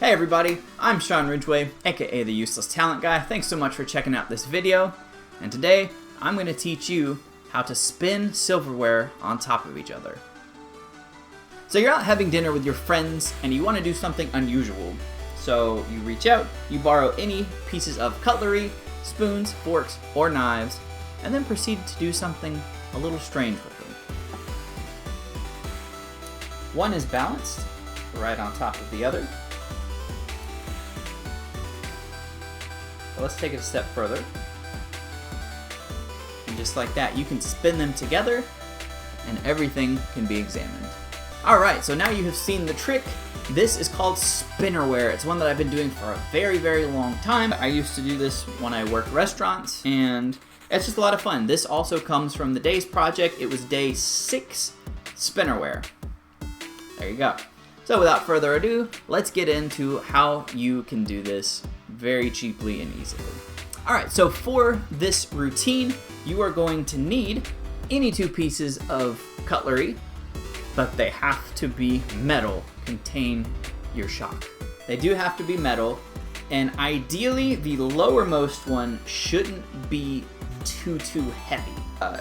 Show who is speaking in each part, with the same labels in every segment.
Speaker 1: Hey everybody, I'm Sean Ridgway, aka the Useless Talent Guy. Thanks so much for checking out this video. And today, I'm going to teach you how to spin silverware on top of each other. So you're out having dinner with your friends and you want to do something unusual. So you reach out, you borrow any pieces of cutlery, spoons, forks, or knives, and then proceed to do something a little strange with them. One is balanced right on top of the other. Let's take it a step further. And just like that, you can spin them together and everything can be examined. Alright, so now you have seen the trick. This is called spinnerware. It's one that I've been doing for a very, very long time. I used to do this when I worked restaurants and it's just a lot of fun. This also comes from the day's project. It was day 6 spinnerware. There you go. So without further ado, let's get into how you can do this very cheaply and easily. Alright, so for this routine, you are going to need any 2 pieces of cutlery, but they have to be metal, contain your shock. They do have to be metal, and ideally the lowermost one shouldn't be too heavy.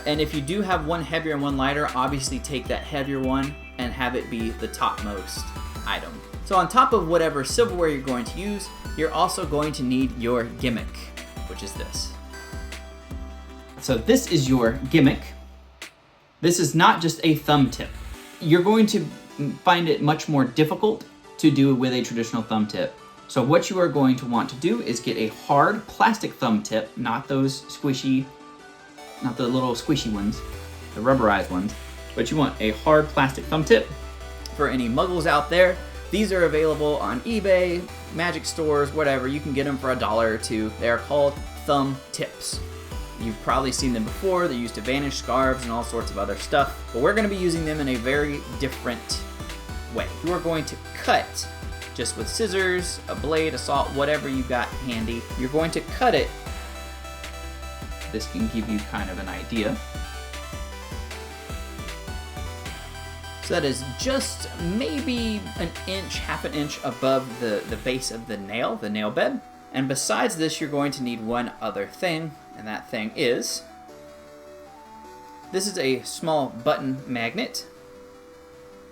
Speaker 1: And if you do have one heavier and one lighter, obviously take that heavier one and have it be the topmost item. So on top of whatever silverware you're going to use, you're also going to need your gimmick, which is this. So this is your gimmick. This is not just a thumb tip. You're going to find it much more difficult to do with a traditional thumb tip. So what you are going to want to do is get a hard plastic thumb tip, not those squishy, not the little squishy ones, the rubberized ones, but you want a hard plastic thumb tip. For any muggles out there, these are available on eBay, magic stores, whatever. You can get them for $1 or $2. They are called thumb tips. You've probably seen them before. They're used to vanish scarves and all sorts of other stuff. But we're going to be using them in a very different way. You are going to cut just with scissors, a blade, a saw, whatever you got handy. You're going to cut it. This can give you kind of an idea. So that is just maybe an inch, half an inch above the base of the nail bed. And besides this, you're going to need one other thing, and that thing is, this is a small button magnet.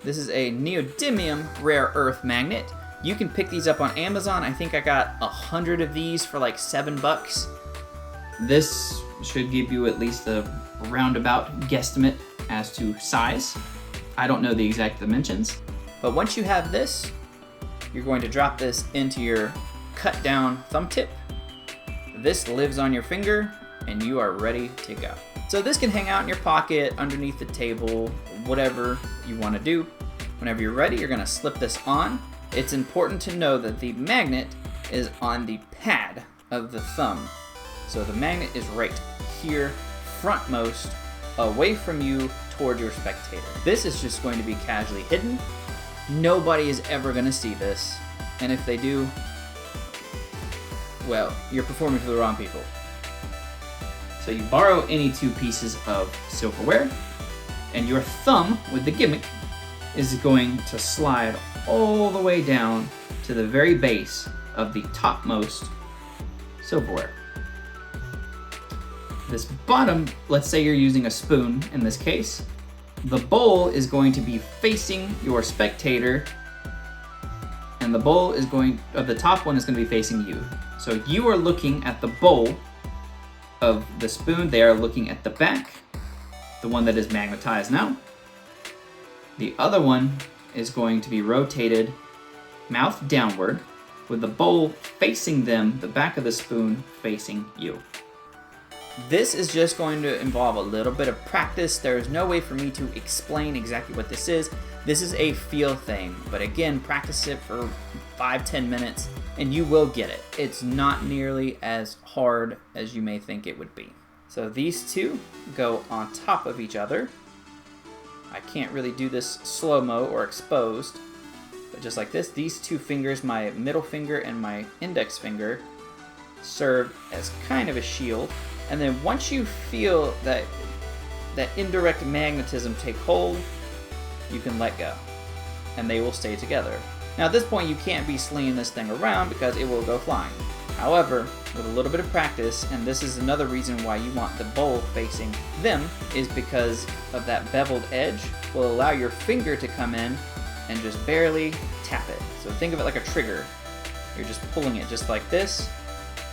Speaker 1: This is a neodymium rare earth magnet. You can pick these up on Amazon. I think I got 100 of these for like $7. This should give you at least a roundabout guesstimate as to size. I don't know the exact dimensions, but once you have this, you're going to drop this into your cut down thumb tip. This lives on your finger and you are ready to go. So this can hang out in your pocket, underneath the table, whatever you want to do. Whenever you're ready, you're going to slip this on. It's important to know that the magnet is on the pad of the thumb. So the magnet is right here, frontmost, away from you, toward your spectator. This is just going to be casually hidden. Nobody is ever going to see this. And if they do, well, you're performing for the wrong people. So you borrow any 2 pieces of silverware, and your thumb with the gimmick is going to slide all the way down to the very base of the topmost silverware. This bottom, let's say you're using a spoon in this case, the bowl is going to be facing your spectator, and the bowl is the top one is going to be facing you. So you are looking at the bowl of the spoon, they are looking at the back, the one that is magnetized now. The other one is going to be rotated mouth downward, with the bowl facing them, the back of the spoon facing you. This is just going to involve a little bit of practice. There is no way for me to explain exactly what this is. This is a feel thing, but again, practice it for 5-10 minutes and you will get it. It's not nearly as hard as you may think it would be. So these 2 go on top of each other. I can't really do this slow-mo or exposed, but just like this, these 2 fingers, my middle finger and my index finger, serve as kind of a shield. And then once you feel that indirect magnetism take hold, you can let go. And they will stay together. Now at this point you can't be slinging this thing around because it will go flying. However, with a little bit of practice, and this is another reason why you want the bowl facing them, is because of that beveled edge will allow your finger to come in and just barely tap it. So think of it like a trigger. You're just pulling it just like this,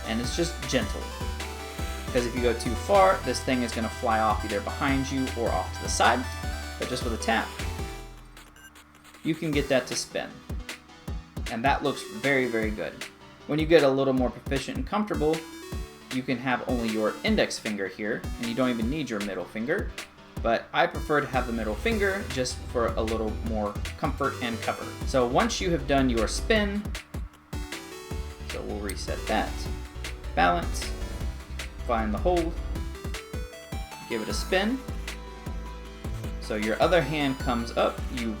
Speaker 1: and it's just gentle. Because if you go too far, this thing is going to fly off either behind you or off to the side. But just with a tap, you can get that to spin. And that looks very, very good. When you get a little more proficient and comfortable, you can have only your index finger here, and you don't even need your middle finger. But I prefer to have the middle finger just for a little more comfort and cover. So once you have done your spin, so we'll reset that. Balance, find the hold, give it a spin. So your other hand comes up, you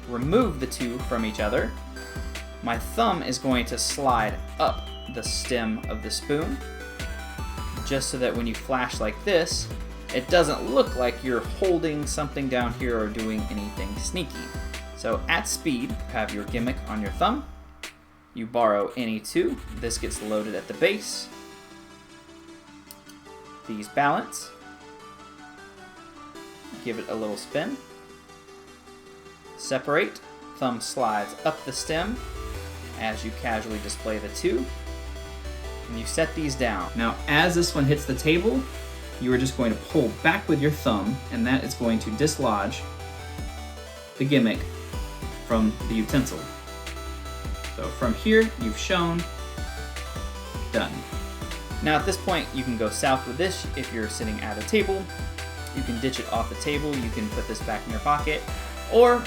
Speaker 1: remove the two from each other. My thumb is going to slide up the stem of the spoon, just so that when you flash like this, it doesn't look like you're holding something down here or doing anything sneaky. So at speed, have your gimmick on your thumb. You borrow any two. This gets loaded at the base. These balance. Give it a little spin. Separate. Thumb slides up the stem as you casually display the two. And you set these down. Now, as this one hits the table, you are just going to pull back with your thumb, and that is going to dislodge the gimmick from the utensil. So from here, you've shown, done. Now at this point, you can go south with this if you're sitting at a table. You can ditch it off the table, you can put this back in your pocket, or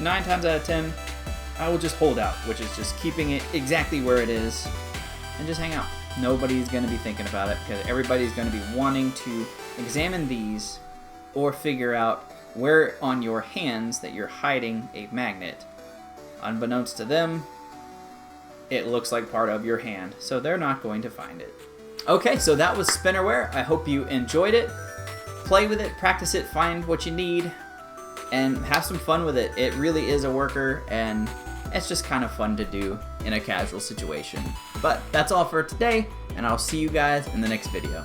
Speaker 1: 9 times out of 10, I will just hold out, which is just keeping it exactly where it is and just hang out. Nobody's going to be thinking about it because everybody's going to be wanting to examine these or figure out where on your hands that you're hiding a magnet. Unbeknownst to them, it looks like part of your hand, so they're not going to find it. Okay, so that was spinnerware. I hope you enjoyed it. Play with it, practice it, find what you need, and have some fun with it. It really is a worker, and it's just kind of fun to do in a casual situation. But that's all for today, and I'll see you guys in the next video.